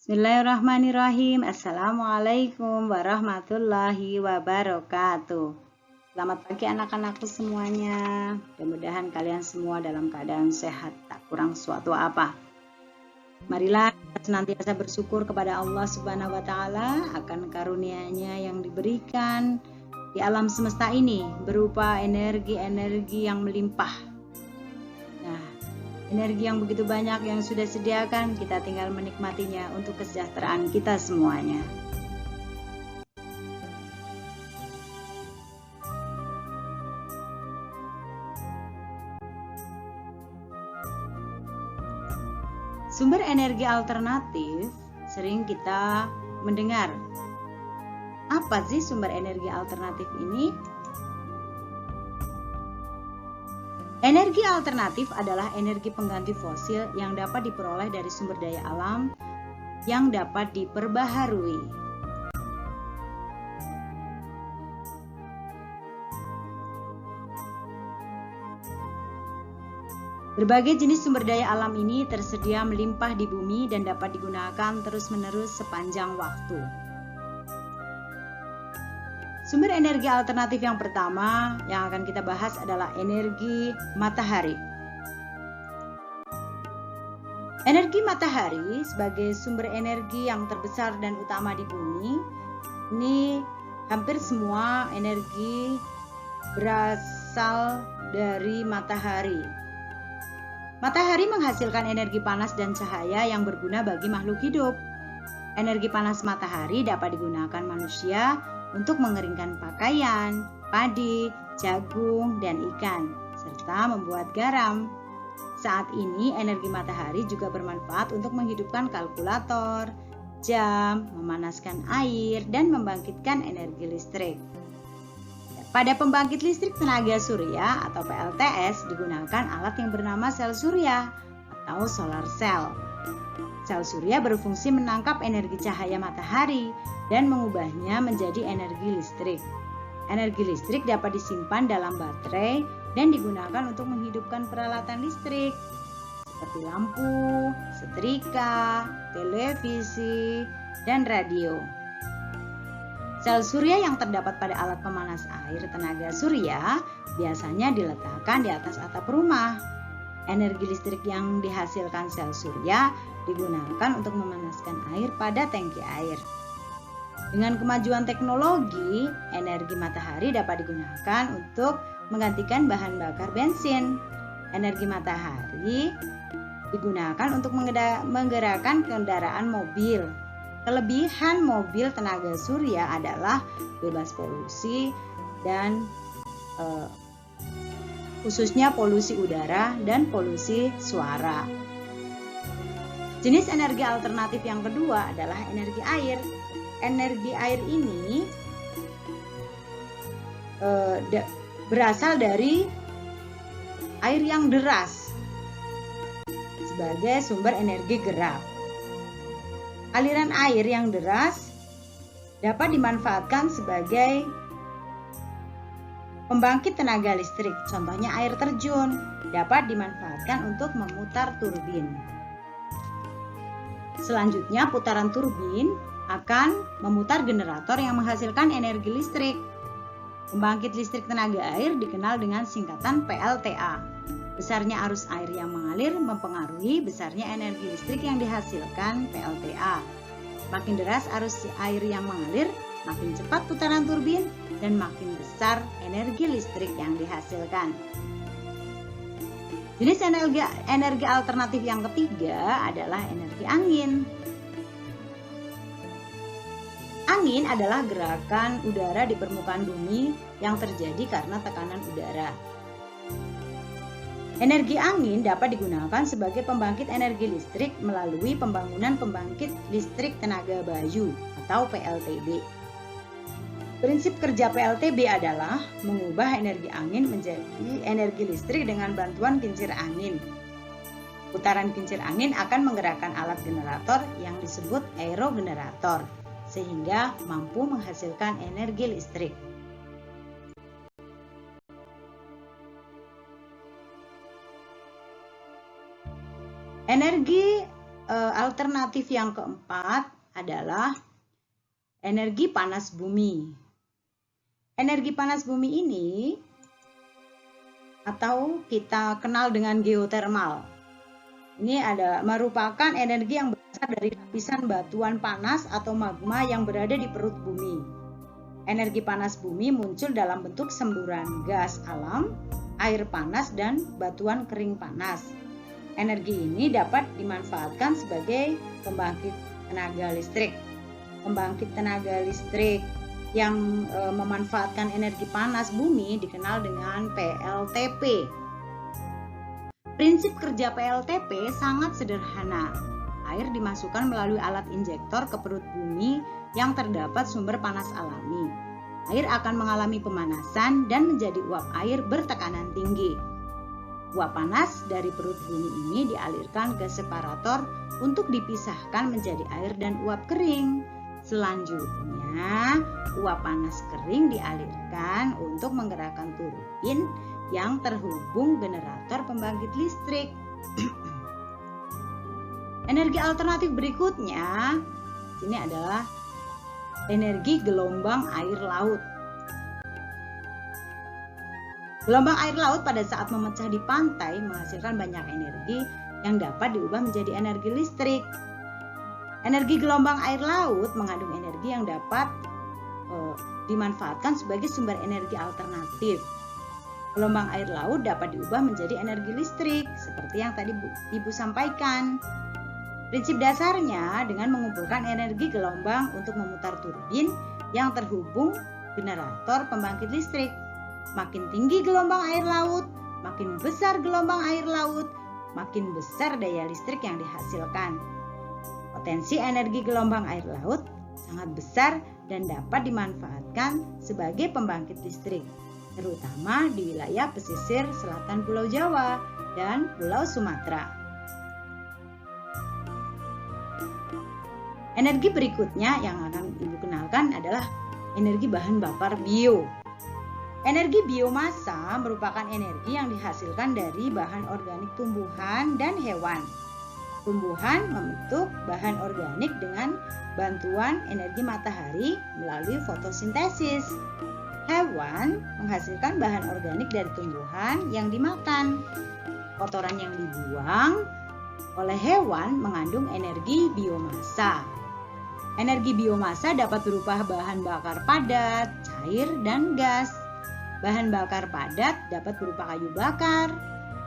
Bismillahirrahmanirrahim. Assalamualaikum warahmatullahi wabarakatuh. Selamat pagi anak-anakku semuanya. Mudah-mudahan kalian semua dalam keadaan sehat, tak kurang suatu apa. Marilah kita senantiasa bersyukur kepada Allah Subhanahu wa Ta'ala akan karunia-Nya yang diberikan di alam semesta ini berupa energi-energi yang melimpah. Energi yang begitu banyak yang sudah sediakan, kita tinggal menikmatinya untuk kesejahteraan kita semuanya. Sumber energi alternatif sering kita mendengar. Apa sih sumber energi alternatif ini? Energi alternatif adalah energi pengganti fosil yang dapat diperoleh dari sumber daya alam yang dapat diperbaharui. Berbagai jenis sumber daya alam ini tersedia melimpah di bumi dan dapat digunakan terus-menerus sepanjang waktu. Sumber energi alternatif yang pertama yang akan kita bahas adalah energi matahari. Energi matahari sebagai sumber energi yang terbesar dan utama di bumi, ini hampir semua energi berasal dari matahari. Matahari menghasilkan energi panas dan cahaya yang berguna bagi makhluk hidup. Energi panas matahari dapat digunakan manusia untuk mengeringkan pakaian, padi, jagung, dan ikan, serta membuat garam. Saat ini energi matahari juga bermanfaat untuk menghidupkan kalkulator, jam, memanaskan air, dan membangkitkan energi listrik. Pada pembangkit listrik tenaga surya atau PLTS digunakan alat yang bernama sel surya atau solar cell. Sel surya berfungsi menangkap energi cahaya matahari dan mengubahnya menjadi energi listrik. Energi listrik dapat disimpan dalam baterai dan digunakan untuk menghidupkan peralatan listrik seperti lampu, setrika, televisi, dan radio. Sel surya yang terdapat pada alat pemanas air tenaga surya biasanya diletakkan di atas atap rumah. Energi listrik yang dihasilkan sel surya digunakan untuk memanaskan air pada tangki air. Dengan kemajuan teknologi, energi matahari dapat digunakan untuk menggantikan bahan bakar bensin. Energi matahari digunakan untuk menggerakkan kendaraan mobil. Kelebihan mobil tenaga surya adalah bebas polusi dan khususnya polusi udara dan polusi suara. Jenis energi alternatif yang kedua adalah energi air. Energi air ini berasal dari air yang deras sebagai sumber energi gerak. Aliran air yang deras dapat dimanfaatkan sebagai pembangkit tenaga listrik, contohnya air terjun, dapat dimanfaatkan untuk memutar turbin. Selanjutnya, putaran turbin akan memutar generator yang menghasilkan energi listrik. Pembangkit listrik tenaga air dikenal dengan singkatan PLTA. Besarnya arus air yang mengalir mempengaruhi besarnya energi listrik yang dihasilkan PLTA. Makin deras arus air yang mengalir, makin cepat putaran turbin, dan makin besar energi listrik yang dihasilkan. Jenis energi alternatif yang ketiga adalah energi angin. Angin adalah gerakan udara di permukaan bumi yang terjadi karena tekanan udara. Energi angin dapat digunakan sebagai pembangkit energi listrik melalui pembangunan pembangkit listrik tenaga bayu atau PLTB. Prinsip kerja PLTB adalah mengubah energi angin menjadi energi listrik dengan bantuan kincir angin. Putaran kincir angin akan menggerakkan alat generator yang disebut aerogenerator, sehingga mampu menghasilkan energi listrik. Energi alternatif yang keempat adalah energi panas bumi. Energi panas bumi ini atau kita kenal dengan geotermal. Ini merupakan energi yang berasal dari lapisan batuan panas atau magma yang berada di perut bumi. Energi panas bumi muncul dalam bentuk semburan gas alam, air panas, dan batuan kering panas. Energi ini dapat dimanfaatkan sebagai pembangkit tenaga listrik. Pembangkit tenaga listrik yang memanfaatkan energi panas bumi dikenal dengan PLTP. Prinsip kerja PLTP sangat sederhana. Air dimasukkan melalui alat injektor ke perut bumi yang terdapat sumber panas alami. Air akan mengalami pemanasan dan menjadi uap air bertekanan tinggi. Uap panas dari perut bumi ini dialirkan ke separator untuk dipisahkan menjadi air dan uap kering. Selanjutnya, uap panas kering dialirkan untuk menggerakkan turbin yang terhubung generator pembangkit listrik. Energi alternatif berikutnya ini adalah energi gelombang air laut. Gelombang air laut pada saat memecah di pantai menghasilkan banyak energi yang dapat diubah menjadi energi listrik. Energi gelombang air laut mengandung energi yang dapat dimanfaatkan sebagai sumber energi alternatif. Gelombang air laut dapat diubah menjadi energi listrik seperti yang tadi Ibu sampaikan. Prinsip dasarnya dengan mengumpulkan energi gelombang untuk memutar turbin yang terhubung generator pembangkit listrik. Makin tinggi gelombang air laut, makin besar gelombang air laut, makin besar daya listrik yang dihasilkan. Potensi energi gelombang air laut sangat besar dan dapat dimanfaatkan sebagai pembangkit listrik, terutama di wilayah pesisir selatan Pulau Jawa dan Pulau Sumatera. Energi berikutnya yang akan Ibu kenalkan adalah energi bahan bakar bio. Energi biomasa merupakan energi yang dihasilkan dari bahan organik tumbuhan dan hewan. Tumbuhan membentuk bahan organik dengan bantuan energi matahari melalui fotosintesis. Hewan menghasilkan bahan organik dari tumbuhan yang dimakan. Kotoran yang dibuang oleh hewan mengandung energi biomasa. Energi biomasa dapat berupa bahan bakar padat, cair, dan gas. Bahan bakar padat dapat berupa kayu bakar,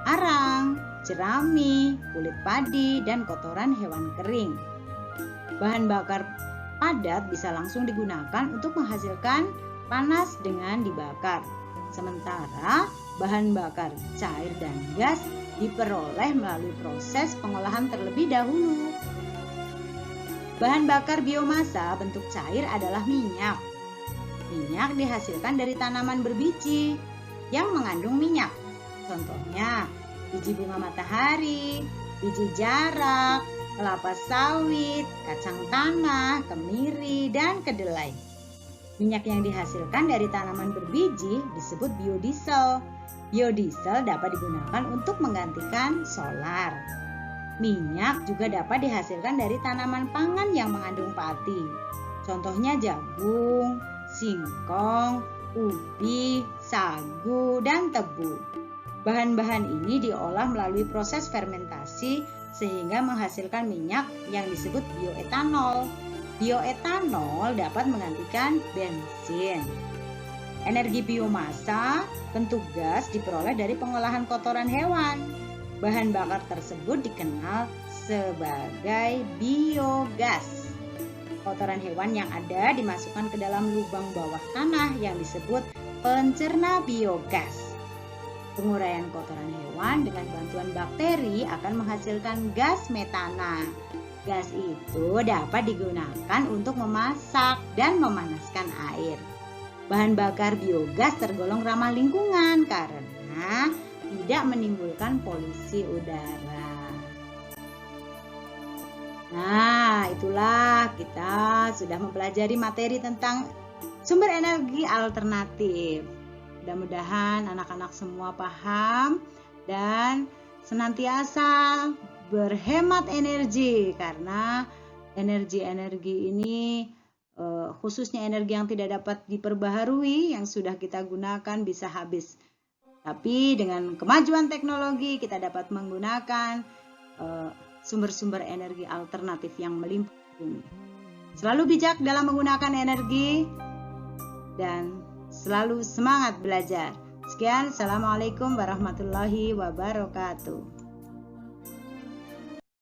arang, jerami, kulit padi, dan kotoran hewan kering. Bahan bakar padat bisa langsung digunakan untuk menghasilkan panas dengan dibakar. Sementara bahan bakar cair dan gas diperoleh melalui proses pengolahan terlebih dahulu. Bahan bakar biomasa bentuk cair adalah minyak. Minyak dihasilkan dari tanaman berbiji yang mengandung minyak. Contohnya, biji bunga matahari, biji jarak, kelapa sawit, kacang tanah, kemiri, dan kedelai. Minyak yang dihasilkan dari tanaman berbiji disebut biodiesel. Biodiesel dapat digunakan untuk menggantikan solar. Minyak juga dapat dihasilkan dari tanaman pangan yang mengandung pati. Contohnya jagung, singkong, ubi, sagu, dan tebu. Bahan-bahan ini diolah melalui proses fermentasi sehingga menghasilkan minyak yang disebut bioetanol. Bioetanol dapat menggantikan bensin. Energi biomasa bentuk gas diperoleh dari pengolahan kotoran hewan. Bahan bakar tersebut dikenal sebagai biogas. Kotoran hewan yang ada dimasukkan ke dalam lubang bawah tanah yang disebut pencerna biogas. Penguraian kotoran hewan dengan bantuan bakteri akan menghasilkan gas metana. Gas itu dapat digunakan untuk memasak dan memanaskan air. Bahan bakar biogas tergolong ramah lingkungan karena tidak menimbulkan polusi udara. Nah, itulah kita sudah mempelajari materi tentang sumber energi alternatif. Mudah-mudahan anak-anak semua paham dan senantiasa berhemat energi, karena energi-energi ini khususnya energi yang tidak dapat diperbaharui yang sudah kita gunakan bisa habis. Tapi dengan kemajuan teknologi kita dapat menggunakan sumber-sumber energi alternatif yang melimpah bumi. Selalu bijak dalam menggunakan energi dan selalu semangat belajar. Sekian, Assalamualaikum warahmatullahi wabarakatuh.